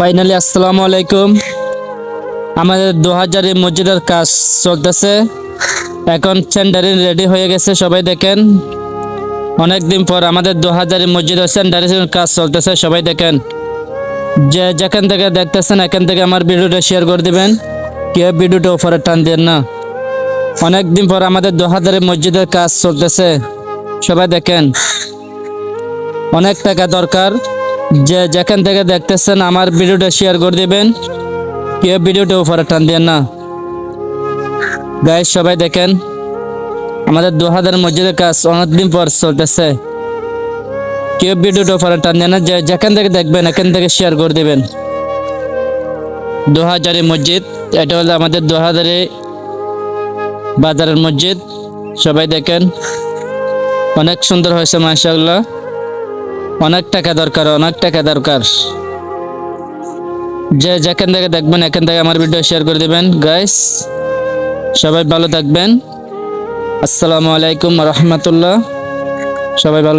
Finally আসসালামু আলাইকুম। আমাদের 2000 মসজিদের কাজ চলতেছে, এখন সেন্টারিং রেডি হয়ে গেছে। সবাই দেখেন, অনেকদিন পর আমাদের 2000 মসজিদের সেন্টারিং কাজ চলতেছে। সবাই দেখেন, যে যেখান থেকে দেখতেছেন এখান থেকে আমার ভিডিওটা শেয়ার করে দিবেন, কেউ ভিডিওটা উপরে টান দেন না। অনেকদিন পর আমাদের 2000 মসজিদের কাজ চলতেছে। সবাই দেখেন, অনেক টাকা দরকার। যে যেখান থেকে দেখতেছেন আমার ভিডিওটা শেয়ার করে দিবেন, কেউ ভিডিওটা উপরে টান দেন না। গাইস সবাই দেখেন, আমাদের 2000 মসজিদের কাজ অনেকদিন পর চলতেছে। কেউ ভিডিওটা উপরে টান দেন না, যে যেখান থেকে দেখবেন এখান থেকে শেয়ার করে দিবেন। 2000 মসজিদ, এটা হলো আমাদের 2000 বাজারের মসজিদ। সবাই দেখেন, অনেক সুন্দর হয়েছে মাশাআল্লাহ। অনেক টাকা দরকার, অনেক টাকা দরকার। যে যেখান থেকে দেখবেন এখান থেকে আমার ভিডিও শেয়ার করে দিবেন। গাইস সবাই ভালো থাকবেন। আসসালামু আলাইকুম ওয়া রাহমাতুল্লাহ। সবাই ভালো।